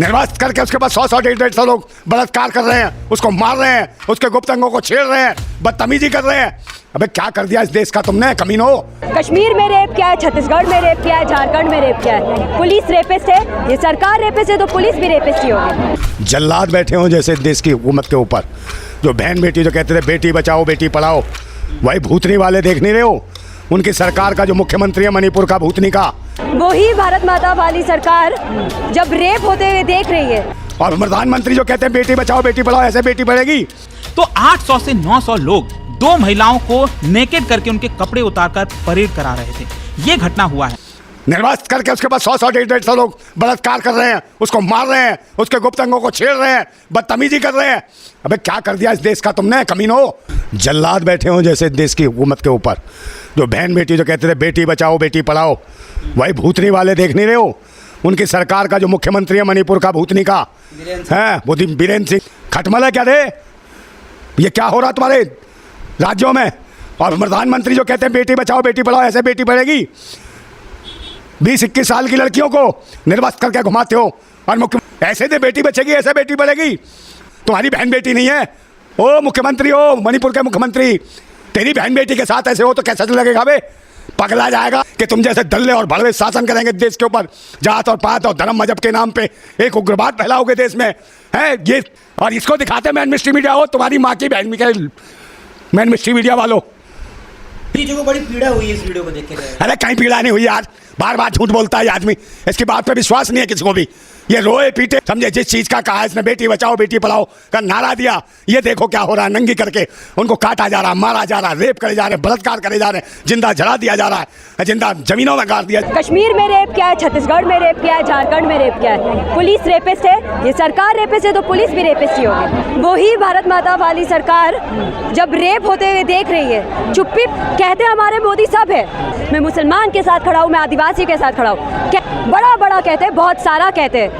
निर्वासित करके उसके बाद 100 150 लोग बलात्कार कर रहे हैं, उसको मार रहे हैं, उसके गुप्त अंगों को छेड़ रहे हैं, बदतमीजी कर रहे हैं। अबे क्या कर दिया इस देश का तुमने, कमीनो। कश्मीर में रेप किया है, छत्तीसगढ़ में रेप किया है, झारखंड में रेप किया है। पुलिस रेपिस्ट है, ये सरकार रेपिस्ट है तो पुलिस भी रेपिस्ट ही होगी। जल्लाद बैठे हो जैसे देश की हुकूमत के ऊपर, जो बहन बेटी जो कहते थे बेटी बचाओ बेटी पढ़ाओ, वही भूतनी वाले देख नहीं रहे हो। उनकी सरकार का जो मुख्यमंत्री है मणिपुर का भूतनी का, वही भारत माता वाली सरकार जब रेप होते हुए देख रही है। और प्रधानमंत्री जो कहते हैं बेटी बचाओ बेटी पढ़ाओ, ऐसे बेटी पढ़ेगी। तो 800 से 900 लोग 2 महिलाओं को नेकेड करके उनके कपड़े उतारकर परेड करा रहे थे। ये घटना हुआ है। निर्वासित करके उसके बाद 100 150 लोग बलात्कार कर रहे हैं, उसको मार रहे हैं, उसके गुप्त अंगों को छेड़ रहे हैं, बदतमीजी कर रहे हैं। अबे क्या कर दिया इस देश का तुमने, कमीनो। जल्लाद बैठे हो जैसे देश की हुकूमत के ऊपर, जो बहन बेटी जो कहते थे बेटी बचाओ बेटी पढ़ाओ, वही भूतनी वाले देख नहीं रहे हो। उनकी सरकार का जो मुख्यमंत्री है मणिपुर का भूतनी का है, वो बीरेंद्र सिंह खटमल है क्या रे? ये क्या हो रहा तुम्हारे राज्यों में? और प्रधानमंत्री जो कहते हैं बेटी बचाओ बेटी पढ़ाओ, ऐसे बेटी पढ़ेगी। 20-21 साल की लड़कियों को निर्वासित करके घुमाते हो, और मुख्य ऐसे दे बेटी बचेगी ऐसे बेटी पढ़ेगी। तुम्हारी बहन बेटी नहीं है, ओ मुख्यमंत्री हो मणिपुर के मुख्यमंत्री, तेरी बहन बेटी के साथ ऐसे हो तो कैसा लगेगा बे? पगला जाएगा कि तुम जैसे दल्ले और भड़वे शासन करेंगे देश के ऊपर, जात और पात और धर्म मजहब के नाम पे एक उग्रवाद फैलाओगे देश में, है ये। और इसको दिखाते मैन मिस्ट्री मीडिया हो, तुम्हारी माँ की बहन मैन मिस्ट्री मीडिया वालों। को बड़ी पीड़ा हुई है इस वीडियो को देख के। अरे कहीं पीड़ा नहीं हुई यार, बार बार झूठ बोलता है आदमी, इसकी बात पे विश्वास नहीं है किसी को भी। ये रोए पीटे समझे जिस चीज का कहा इसने बेटी बचाओ बेटी पढ़ाओ का नारा दिया, ये देखो क्या हो रहा है। नंगी करके उनको काटा जा रहा, मारा जा रहा, रेप करे जा रहे, बलात्कार करे जा रहे, जिंदा जला दिया जा रहा है, जिंदा जमीनों में गाड़ दिया। कश्मीर में रेप किया है, छत्तीसगढ़ में रेप किया है, झारखंड में रेप किया है। पुलिस रेपिस्ट है, ये सरकार रेपिस्ट है तो पुलिस भी रेपिस्ट ही होगी। वही भारत माता वाली सरकार जब रेप होते हुए देख रही है, चुप्पी कहते हमारे मोदी सब है। मैं मुसलमान के साथ खड़ा हूँ, मैं आदिवासी के साथ खड़ा हूँ, बड़ा बड़ा कहते हैं, बहुत सारा कहते हैं,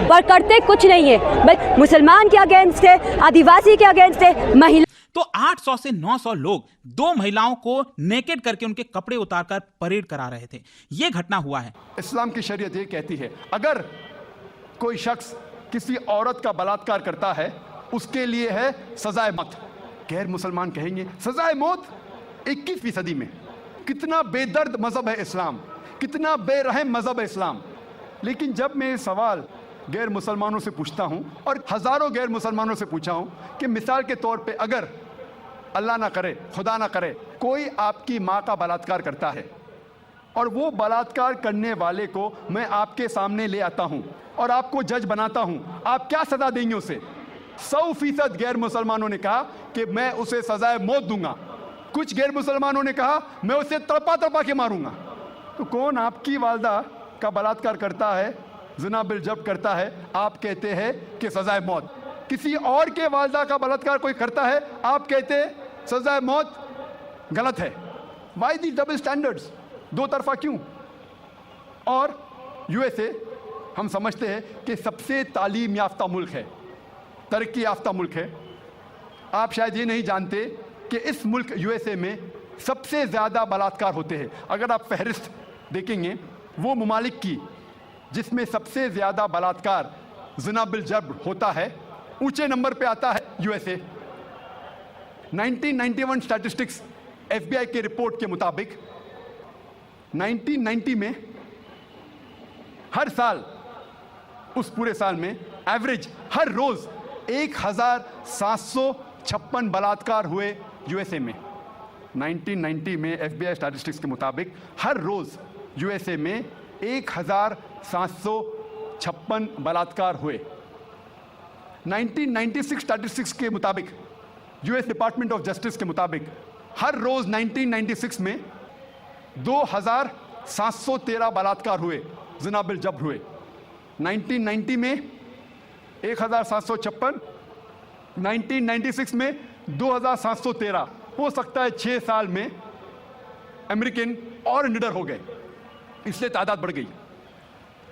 पर करते कुछ नहीं है। बस मुसलमान के अगेंस्ट है, आदिवासी के अगेंस्ट है, महिला। तो 800 से 900 लोग 2 महिलाओं को नेकेड करके उनके कपड़े उतारकर परेड करा रहे थे। ये घटना हुआ है। इस्लाम की शरीयत ये कहती है, अगर कोई शख्स किसी औरत का बलात्कार करता है उसके लिए है सजाए मौत। गैर मुसलमान कहेंगे सजाए मौत 21वीं सदी में। कितना बेदर्द मजहब है इस्लाम, कितना बेरहम मजहब है इस्लाम। लेकिन जब मैं ये सवाल गैर मुसलमानों से पूछता हूँ, और हज़ारों गैर मुसलमानों से पूछा हूँ कि मिसाल के तौर पे अगर अल्लाह ना करे खुदा ना करे कोई आपकी माँ का बलात्कार करता है, और वो बलात्कार करने वाले को मैं आपके सामने ले आता हूँ और आपको जज बनाता हूँ, आप क्या सज़ा देंगे उसे? 100% गैर मुसलमानों ने कहा कि मैं उसे सज़ाए मौत दूंगा। कुछ गैर मुसलमानों ने कहा मैं उसे तड़पा तड़पा के मारूंगा। तो कौन आपकी वालदा का बलात्कार करता है, ज़िना बिल जब्त करता है, आप कहते हैं कि सजाए मौत। किसी और के वालदा का बलात्कार कोई करता है, आप कहते हैं सजाए मौत गलत है। वाई दी डबल स्टैंडर्ड्स, दो तरफा क्यों? और यूएसए हम समझते हैं कि सबसे तालीम याफ्ता मुल्क है, तरक्की याफ्ता मुल्क है। आप शायद ये नहीं जानते कि इस मुल्क यूएसए में सबसे ज़्यादा बलात्कार होते हैं। अगर आप फहरिस्त देखेंगे वो ममालिक की जिसमें सबसे ज़्यादा बलात्कार ज़िना बिल जब्र होता है, ऊंचे नंबर पे आता है यूएसए। 1991 स्टैटिस्टिक्स एफबीआई के रिपोर्ट के मुताबिक 1990 में हर साल, उस पूरे साल में एवरेज हर रोज़ 1756 बलात्कार हुए यूएसए में। 1990 में एफबीआई स्टैटिस्टिक्स के मुताबिक हर रोज़ यूएसए में 1756 बलात्कार हुए। 1996 स्टैटिस्टिक्स के मुताबिक, यूएस डिपार्टमेंट ऑफ जस्टिस के मुताबिक, हर रोज़ 1996 में 2713 बलात्कार हुए, ज़िना बिल जब्र हुए। 1990 में 1756, 1996 में 2713। हो सकता है 6 साल में अमेरिकन और निडर हो गए, इसलिए तादाद बढ़ गई।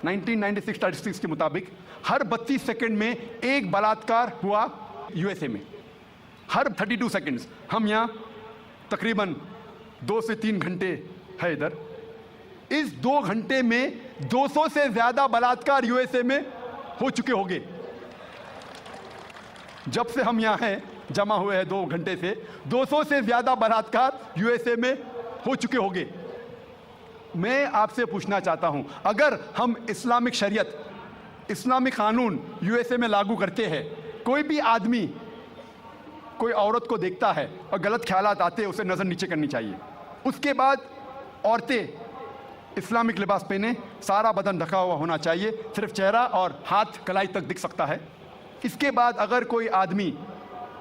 1996 स्टैटिस्टिक्स के मुताबिक हर 32 सेकंड में एक बलात्कार हुआ यूएसए में, हर 32 सेकंड्स। हम यहाँ तकरीबन 2 से 3 घंटे है इधर। इस 2 घंटे में 200 से ज़्यादा बलात्कार यूएसए में हो चुके होंगे। जब से हम यहाँ हैं जमा हुए हैं 2 घंटे से 200 से ज्यादा बलात्कार यूएसए में हो चुके होंगे। मैं आपसे पूछना चाहता हूं, अगर हम इस्लामिक शरीयत, इस्लामिक कानून यूएसए में लागू करते हैं, कोई भी आदमी कोई औरत को देखता है और गलत ख्यालात आते हैं, उसे नज़र नीचे करनी चाहिए। उसके बाद औरतें इस्लामिक लिबास पहने, सारा बदन ढका हुआ होना चाहिए, सिर्फ चेहरा और हाथ कलाई तक दिख सकता है। इसके बाद अगर कोई आदमी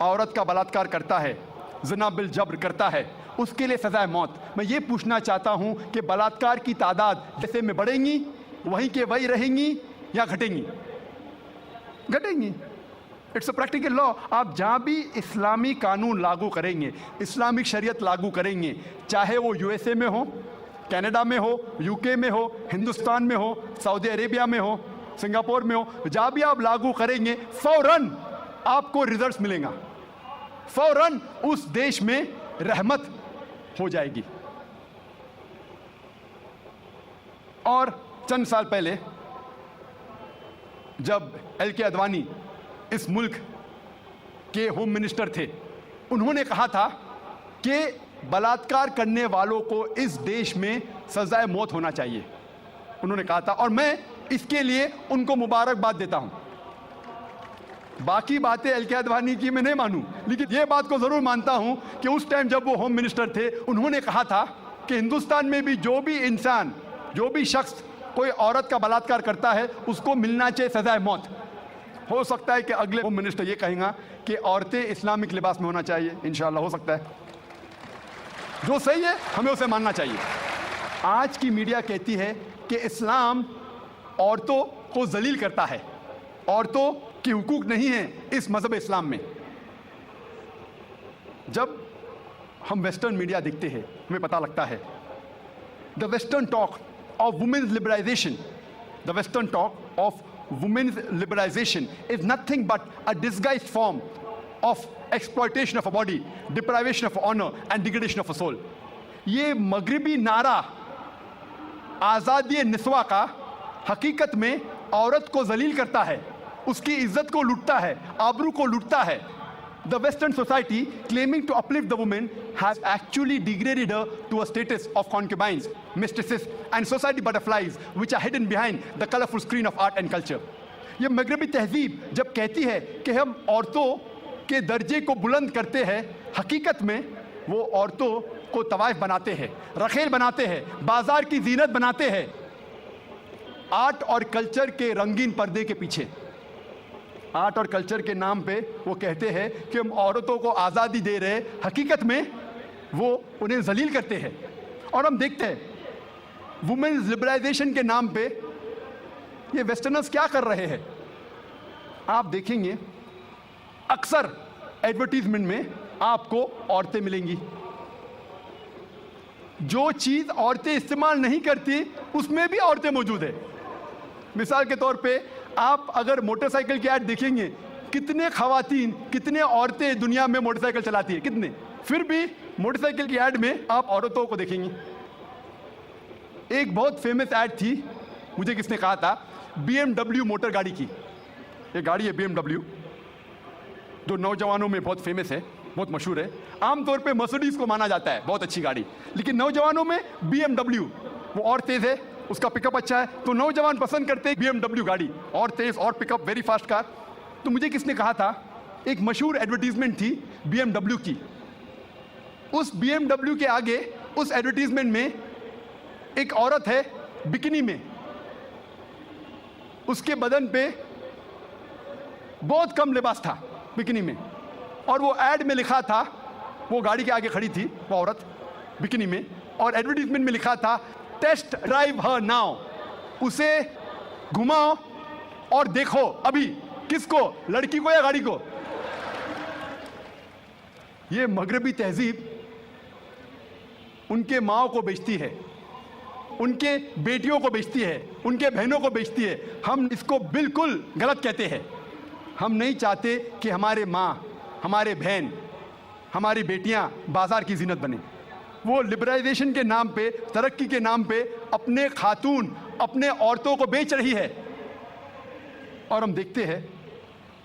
औरत का बलात्कार करता है, ज़िना बिल जब्र करता है, उसके लिए सज़ाए मौत। मैं ये पूछना चाहता हूँ कि बलात्कार की तादाद जैसे में बढ़ेंगी वहीं के वही रहेंगी या घटेंगी? घटेंगी। It's a practical law. आप जहाँ भी इस्लामी कानून लागू करेंगे, इस्लामिक शरीयत लागू करेंगे, चाहे वो यूएसए में हो, कनाडा में हो, यूके में हो, हिंदुस्तान में हो, सऊदी अरेबिया में हो, सिंगापुर में हो, जहाँ भी आप लागू करेंगे फौरन आपको रिजल्ट्स मिलेगा, फौरन उस देश में रहमत हो जाएगी। और चंद साल पहले जब एल.के. अडवाणी इस मुल्क के होम मिनिस्टर थे, उन्होंने कहा था कि बलात्कार करने वालों को इस देश में सजाए मौत होना चाहिए, उन्होंने कहा था। और मैं इसके लिए उनको मुबारकबाद देता हूं। बाकी बातें एल.के. अडवाणी की मैं नहीं मानूं, लेकिन ये बात को जरूर मानता हूं कि उस टाइम जब वो होम मिनिस्टर थे, उन्होंने कहा था कि हिंदुस्तान में भी जो भी इंसान, जो भी शख्स कोई औरत का बलात्कार करता है, उसको मिलना चाहिए सजाए मौत। हो सकता है कि अगले होम मिनिस्टर ये कहेगा कि औरतें इस्लामिक लिबास में होना चाहिए, इंशाल्लाह हो सकता है। जो सही है हमें उसे मानना चाहिए। आज की मीडिया कहती है कि इस्लाम औरतों को जलील करता है, औरतों की हुकूक नहीं है इस मजहब इस्लाम में। जब हम वेस्टर्न मीडिया देखते हैं, हमें पता लगता है the western talk of women's liberalization, the western talk of women's liberalization is nothing but a disguised form of exploitation of a body, deprivation of honor and degradation of a soul. ये मगरिबी नारा आज़ादी निस्वा का हकीकत में औरत को जलील करता है, उसकी इज्जत को लूटता है, आबरू को लूटता है। The Western society, claiming to uplift the woman, has actually degraded her to a status of concubines, mistresses, and society butterflies, which are hidden behind the colorful screen of art and culture. ये मगरबी तहजीब जब कहती है कि हम औरतों के दर्जे को बुलंद करते हैं, हकीकत में वो औरतों को तवाइफ बनाते हैं, रखेल बनाते हैं, बाजार की जीनत बनाते हैं, आर्ट और कल्चर के रंगीन पर्दे के पीछे। आर्ट और कल्चर के नाम पे वो कहते हैं कि हम औरतों को आज़ादी दे रहे हैं, हकीकत में वो उन्हें जलील करते हैं। और हम देखते हैं वुमेन्स लिबरलाइजेशन के नाम पे ये वेस्टर्नर्स क्या कर रहे हैं। आप देखेंगे अक्सर एडवर्टीजमेंट में आपको औरतें मिलेंगी, जो चीज़ औरतें इस्तेमाल नहीं करती उसमें भी औरतें मौजूद है। मिसाल के तौर पे आप अगर मोटरसाइकिल की ऐड देखेंगे, कितने खवातीन, कितने औरतें दुनिया में मोटरसाइकिल चलाती है, कितने, फिर भी मोटरसाइकिल की ऐड में आप औरतों को देखेंगे। एक बहुत फेमस ऐड थी, मुझे किसने कहा था, BMW मोटर गाड़ी की। एक गाड़ी है BMW जो नौजवानों में बहुत फेमस है, बहुत मशहूर है। आमतौर पे मर्सिडीज को माना जाता है बहुत अच्छी गाड़ी, लेकिन नौजवानों में BMW, वो और तेज है, उसका पिकअप अच्छा है, तो नौजवान पसंद करते हैं BMW गाड़ी, और तेज और पिकअप, वेरी फास्ट कार। तो मुझे किसने कहा था, एक मशहूर एडवर्टीजमेंट थी BMW की। उस BMW के आगे उस एडवर्टीजमेंट में एक औरत है बिकिनी में, उसके बदन पे बहुत कम लिबास था बिकिनी में, और वो ऐड में लिखा था, वो गाड़ी के आगे खड़ी थी वो औरत बिकिनी में, और एडवर्टीजमेंट में लिखा था टेस्ट ड्राइव हर नाउ, उसे घुमाओ और देखो अभी, किसको, लड़की को या गाड़ी को। ये मगरबी तहजीब उनके माओ को बेचती है, उनके बेटियों को बेचती है, उनके बहनों को बेचती है। हम इसको बिल्कुल गलत कहते हैं। हम नहीं चाहते कि हमारे माँ, हमारे बहन, हमारी बेटियां बाजार की जीनत बने। वो लिबरलाइजेशन के नाम पे, तरक्की के नाम पे अपने खातून, अपने औरतों को बेच रही है। اور ہم دیکھتے ہیں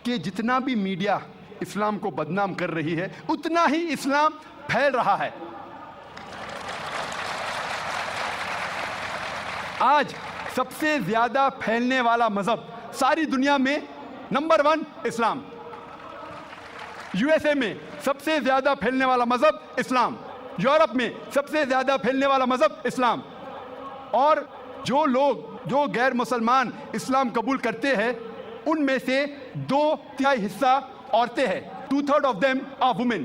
کہ جتنا بھی میڈیا اسلام کو بدنام کر رہی ہے اتنا ہی اسلام پھیل رہا ہے. آج سب سے زیادہ پھیلنے والا مذہب ساری دنیا میں number 1 Islam. U S A میں سب سے زیادہ پھیلنے والا مذہب اسلام. یورپ میں سب سے زیادہ پھیلنے والا مذہب اسلام. اور جو لوگ جو غیر مسلمان اسلام قبول کرتے ہیں ان میں سے 2/3 حصہ عورتیں ہیں. 2/3 of them are women.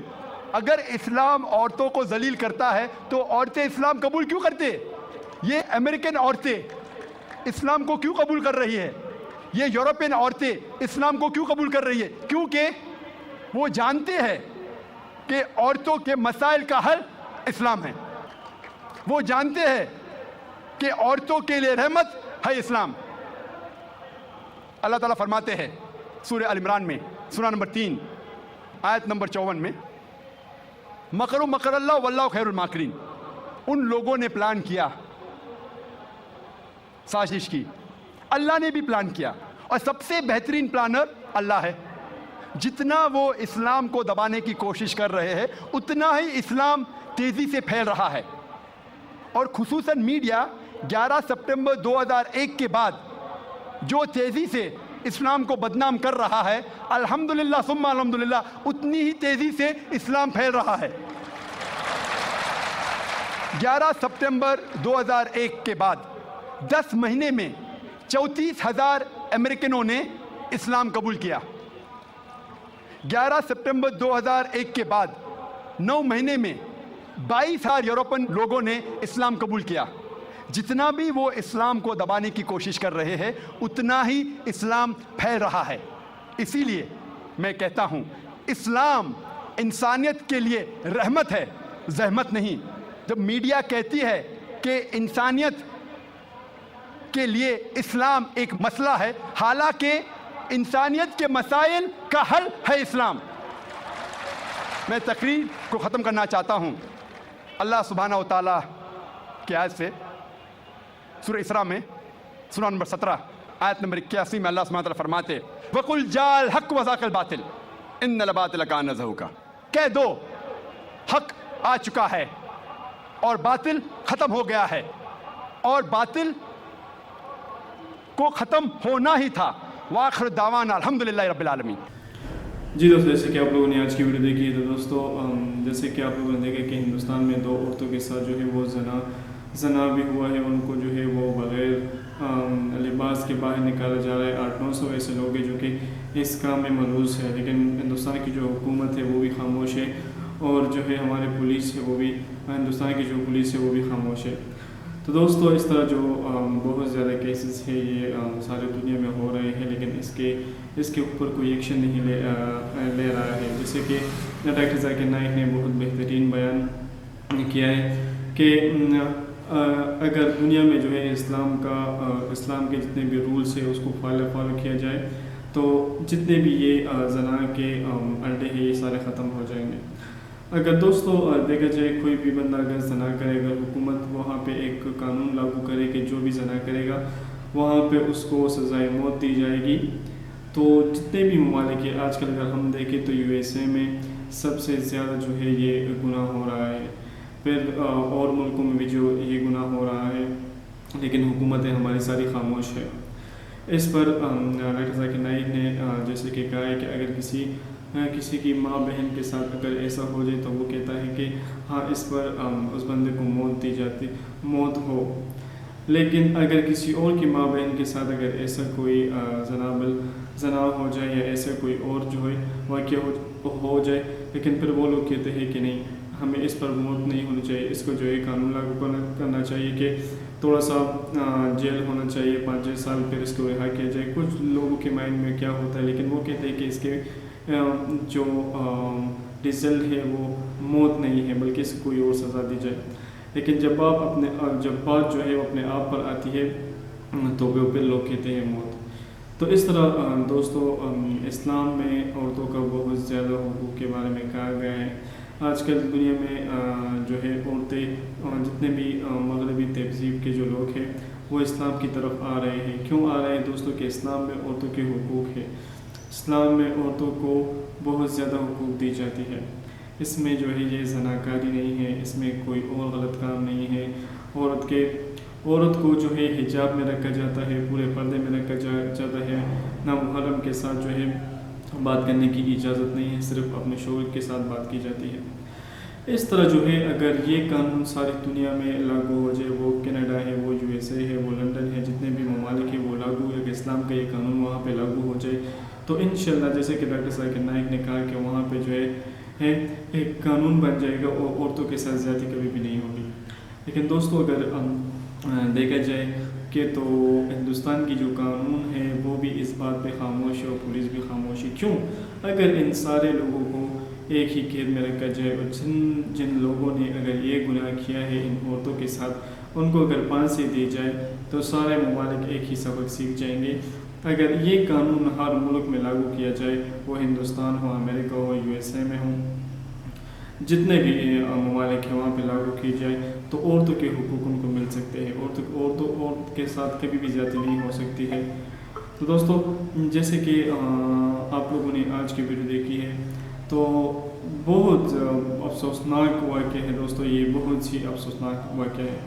اگر اسلام عورتوں کو ذلیل کرتا ہے تو عورتیں اسلام قبول کیوں کرتے؟ یہ امریکن عورتیں اسلام کو کیوں قبول کر رہی ہے؟ یہ یورپین عورتیں اسلام کو کیوں قبول کر رہی ہے؟ کیونکہ وہ جانتے ہیں کہ عورتوں کے مسائل کا حل اسلام ہے. وہ جانتے ہیں کہ عورتوں کے لیے رحمت ہے اسلام. اللہ تعالیٰ فرماتے ہیں سورہ ال عمران میں سورہ نمبر 3 آیت نمبر 54 میں مکروا مکر اللہ واللہ خیر الماکرین. ان لوگوں نے پلان کیا، سازش کی، اللہ نے بھی پلان کیا اور سب سے بہترین پلانر اللہ ہے. جتنا وہ اسلام کو دبانے کی کوشش کر رہے ہیں اتنا ہی اسلام تیزی سے پھیل رہا ہے. اور خصوصاً میڈیا 11 سپٹمبر 2001 کے بعد جو تیزی سے اسلام کو بدنام کر رہا ہے، الحمدللہ ثم الحمدللہ اتنی ہی تیزی سے اسلام پھیل رہا ہے. 11 سپٹمبر 2001 کے بعد 10 مہینے میں 34,000 امریکنوں نے اسلام قبول کیا. 11 سپٹمبر 2001 کے بعد 9 مہینے میں 22,000 یورپین لوگوں نے اسلام قبول کیا. جتنا بھی وہ اسلام کو دبانے کی کوشش کر رہے ہیں اتنا ہی اسلام پھیل رہا ہے. اسی لیے میں کہتا ہوں اسلام انسانیت کے لیے رحمت ہے، زحمت نہیں. جب میڈیا کہتی ہے کہ انسانیت کے لیے اسلام ایک مسئلہ ہے، حالانکہ انسانیت کے مسائل کا حل ہے اسلام. میں تقریر کو ختم کرنا چاہتا ہوں. اللہ سبحانہ و تعالیٰ کی آیت سے سورہ اسراء میں سورہ نمبر 17 آیت نمبر 81 میں اللہ سبحانہ و تعالیٰ فرماتے وَقُلْ جَاءَ الْحَقُّ وَزَهَقَ الْبَاطِلُ إِنَّ الْبَاطِلَ كَانَ زَهُوقًا. کہہ دو حق آ چکا ہے اور باطل ختم ہو گیا ہے، اور باطل کو ختم ہونا ہی تھا. وآخر دعوانا الحمدللہ رب العالمین. جی دوستو، جیسے کہ آپ لوگوں نے آج کی ویڈیو دیکھی ہے تو دوستو جیسے کہ آپ لوگوں نے دیکھا کہ ہندوستان میں 2 عورتوں کے ساتھ جو ہے وہ زنا بھی ہوا ہے. ان کو جو ہے وہ بغیر لباس کے باہر نکالا جا رہا ہے. 800-900 ایسے لوگ ہیں جو کہ اس کام میں ملوث ہے، لیکن ہندوستان کی جو حکومت ہے وہ بھی خاموش ہے، اور جو ہے ہمارے پولیس ہے وہ بھی، ہندوستان کی جو پولیس ہے وہ بھی خاموش ہے. تو دوستو اس طرح جو بہت زیادہ کیسز ہے یہ ساری دنیا میں ہو رہے ہیں، لیکن اس کے اوپر کوئی ایکشن نہیں لے رہا ہے. جیسے کہ ڈاکٹر ذاکر نائک نے بہت بہترین بیان کیا ہے کہ اگر دنیا میں جو ہے اسلام کے جتنے بھی رولز ہیں اس کو فالو کیا جائے تو جتنے بھی یہ زنا کے اڈے ہیں یہ سارے ختم ہو جائیں گے. اگر دوستو دیکھا جائے کوئی بھی بندہ اگر زنا کرے، اگر حکومت وہاں پہ ایک قانون لاگو کرے کہ جو بھی زنا کرے گا وہاں پہ اس کو سزائے موت دی جائے گی، تو جتنے بھی ممالک ہیں آج کل اگر ہم دیکھیں تو یو ایس اے میں سب سے زیادہ جو ہے یہ گناہ ہو رہا ہے. پھر اور ملکوں میں بھی جو یہ گناہ ہو رہا ہے، لیکن حکومتیں ہماری ساری خاموش ہے. اس پر ڈاکٹر ذاکر نائک نے جیسے کہ کہا ہے کہ اگر کسی کی ماں بہن کے ساتھ اگر ایسا ہو جائے تو وہ کہتا ہے کہ ہاں اس پر اس بندے کو موت ہو. لیکن اگر کسی اور کی ماں بہن کے ساتھ اگر ایسا کوئی زنا ہو جائے یا ایسا کوئی اور جو ہے واقعہ ہو جائے، لیکن پھر وہ لوگ کہتے ہیں کہ نہیں ہمیں اس پر موت نہیں ہونی چاہیے، اس کو جو ہے قانون لاگو کرنا چاہیے کہ تھوڑا سا جیل ہونا چاہیے 5-6 سال، پھر اس کو رہا کیا جائے. کچھ لوگوں کے مائنڈ میں کیا ہوتا ہے، لیکن وہ کہتے ہیں کہ اس کے جو رزلٹ ہے وہ موت نہیں ہے بلکہ اس کو کوئی اور سزا دی جائے. لیکن جب بات جو ہے وہ اپنے آپ پر آتی ہے تو پھر لوگ کہتے ہیں موت. تو اس طرح دوستو اسلام میں عورتوں کا بہت زیادہ حقوق کے بارے میں کہا گیا ہے. آج کل دنیا میں جو ہے عورتیں جتنے بھی مغربی تہذیب کے جو لوگ ہیں وہ اسلام کی طرف آ رہے ہیں. کیوں آ رہے ہیں دوستوں؟ کہ اسلام میں عورتوں کے حقوق ہے. اسلام میں عورتوں کو بہت زیادہ حقوق دی جاتی ہے. اس میں جو ہے یہ زناکاری نہیں ہے, اس میں کوئی اور غلط کام نہیں ہے. عورت کو جو ہے حجاب میں رکھا جاتا ہے, پورے پردے میں رکھا جاتا ہے. نہ محرم کے ساتھ جو ہے بات کرنے کی اجازت نہیں ہے, صرف اپنے شوہر کے ساتھ بات کی جاتی ہے. اس طرح جو ہے اگر یہ قانون ساری دنیا میں لاگو ہو جائے, وہ کینیڈا ہے, وہ یو ایس اے ہے, وہ لنڈن ہے, جتنے بھی ممالک ہیں وہ لاگو ہے, کہ اسلام کا یہ قانون وہاں پہ لاگو ہو جائے تو انشاءاللہ جیسے کہ ڈاکٹر ذاکر نائک نے کہا کہ وہاں پہ جو ہے ایک قانون بن جائے گا اور عورتوں کے ساتھ زیادتی کبھی بھی نہیں ہوگی. لیکن دوستو اگر دیکھا جائے کہ تو ہندوستان کی جو قانون ہے وہ بھی اس بات پہ خاموش ہے اور پولیس بھی خاموش ہے. کیوں؟ اگر ان سارے لوگوں کو ایک ہی قید میں رکھا جائے اور جن لوگوں نے اگر یہ گناہ کیا ہے ان عورتوں کے ساتھ ان کو اگر پھانسی دی جائے تو سارے ممالک ایک ہی سبق سیکھ جائیں گے. اگر یہ قانون ہر ملک میں لاگو کیا جائے, وہ ہندوستان ہو, امریکہ ہو, یو ایس اے میں ہوں, جتنے بھی ممالک ہیں وہاں پہ لاگو کی جائے تو عورتوں کے حقوق ان کو مل سکتے ہیں. عورت کے ساتھ کبھی بھی زیادتی نہیں ہو سکتی ہے. تو دوستو جیسے کہ آپ لوگوں نے آج کی ویڈیو دیکھی ہے تو بہت افسوسناک واقعہ ہے دوستو, یہ بہت ہی افسوسناک واقعہ ہے.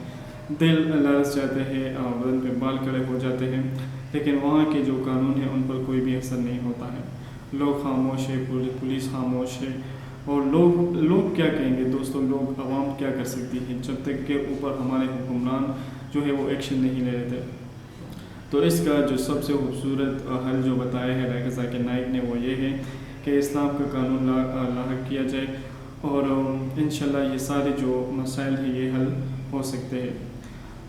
دل لرز جاتے ہیں, بدن پہ بال کھڑے ہو جاتے ہیں, لیکن وہاں کے جو قانون ہیں ان پر کوئی بھی اثر نہیں ہوتا ہے. لوگ خاموش ہے, پولیس خاموش ہے, اور لوگ کیا کہیں گے دوستو؟ لوگ عوام کیا کر سکتی ہے جب تک کہ اوپر ہمارے حکمران جو ہے وہ ایکشن نہیں لے رہتے. تو اس کا جو سب سے خوبصورت حل جو بتایا ہے ڈاکٹر ذاکر نائک نے وہ یہ ہے کہ اسلام کا قانون لاحق کیا جائے اور انشاءاللہ یہ سارے جو مسائل ہیں یہ حل ہو سکتے ہیں.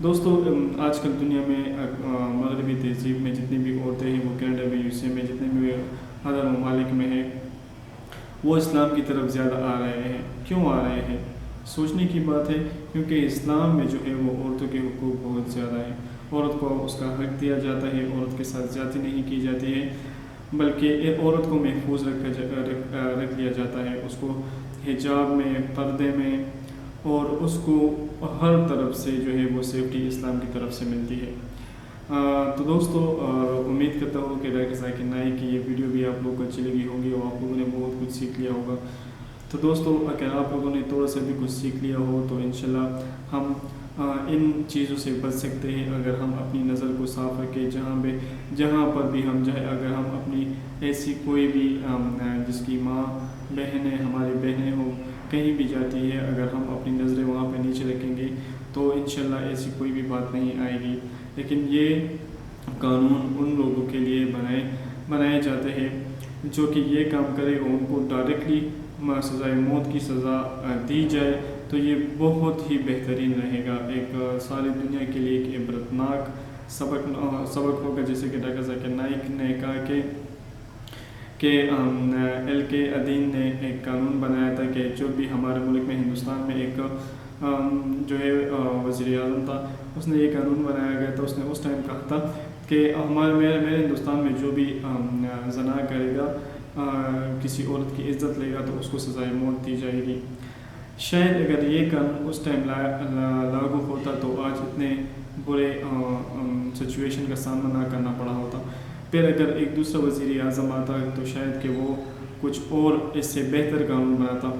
دوستو آج کل دنیا میں مغربی تہذیب میں جتنی بھی عورتیں ہیں وہ کینیڈا میں, یو ایس اے میں, جتنے بھی ادر ممالک میں ہیں وہ اسلام کی طرف زیادہ آ رہے ہیں. کیوں آ رہے ہیں؟ سوچنے کی بات ہے, کیونکہ اسلام میں جو ہے وہ عورتوں کے حقوق بہت زیادہ ہیں. عورت کو اس کا حق دیا جاتا ہے, عورت کے ساتھ زیادتی نہیں کی جاتی ہے, بلکہ عورت کو محفوظ رکھ لیا جاتا ہے. اس کو حجاب میں, پردے میں, اور اس کو ہر طرف سے جو ہے وہ سیفٹی اسلام کی طرف سے ملتی ہے. تو دوستو امید کرتا ہوں کہ ڈاکٹر ذاکر نائک کی یہ ویڈیو بھی آپ لوگوں کو اچھی لگی ہوگی اور آپ لوگوں نے بہت کچھ سیکھ لیا ہوگا. تو دوستو اگر آپ لوگوں نے تھوڑا سا بھی کچھ سیکھ لیا ہو تو انشاءاللہ ہم ان چیزوں سے بچ سکتے ہیں اگر ہم اپنی نظر کو صاف رکھیں. جہاں پر بھی ہم جائیں, اگر ہم اپنی ایسی کوئی بھی جس کی ماں بہنیں, ہماری بہنیں ہوں, کہیں بھی جاتی ہے, اگر ہم اپنی نظریں وہاں پہ نیچے رکھیں گے تو انشاءاللہ ایسی کوئی بھی بات نہیں آئے گی. لیکن یہ قانون ان لوگوں کے لیے بنائے جاتے ہیں جو کہ یہ کام کرے اور ان کو ڈائریکٹلی سزائے موت کی سزا دی جائے تو یہ بہت ہی بہترین رہے گا. ایک ساری دنیا کے لیے ایک عبرتناک سبق ہوگا. جیسے کہ ڈاکٹر ذاکر نائک نے کہا کہ ایل کے عدین نے ایک قانون بنایا تھا کہ جو بھی ہمارے ملک میں ہندوستان میں ایک جو ہے وزیر اعظم تھا, اس نے یہ قانون بنایا گیا تھا. اس نے اس ٹائم کہا تھا کہ میرے ہندوستان میں جو بھی زنا کرے گا, کسی عورت کی عزت لے گا تو اس کو سزائے موت دی جائے گی. شاید اگر یہ قانون اس ٹائم لاگو ہوتا تو آج اتنے برے سچویشن کا سامنا نہ کرنا پڑا ہوتا. پھر اگر ایک دوسرا وزیر اعظم آتا تو شاید کہ وہ کچھ اور اس سے بہتر قانون بناتا.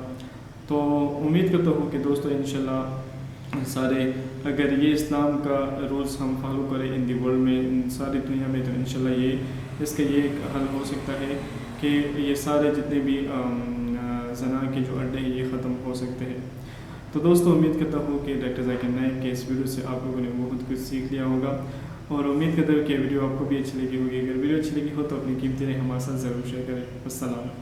تو امید کرتا ہوں کہ دوستو انشاءاللہ سارے اگر یہ اسلام کا رولز ہم فالو کریں ان دی ورلڈ میں, ساری دنیا میں, تو انشاءاللہ اس کا یہ حل ہو سکتا ہے کہ یہ سارے جتنے بھی زنا کے جو اڈے ہیں یہ ختم ہو سکتے ہیں. تو دوستو امید کرتا ہوں کہ ڈاکٹر ذاکر نائک کے اس ویڈیو سے آپ لوگوں نے بہت کچھ سیکھ لیا ہوگا اور امید کرتا ہوں کہ ویڈیو آپ کو بھی اچھی لگی ہوگی. اگر ویڈیو اچھی لگی ہو تو اپنی قیمتی رائے ہمارے ساتھ ضرور شیئر کریں. السلام.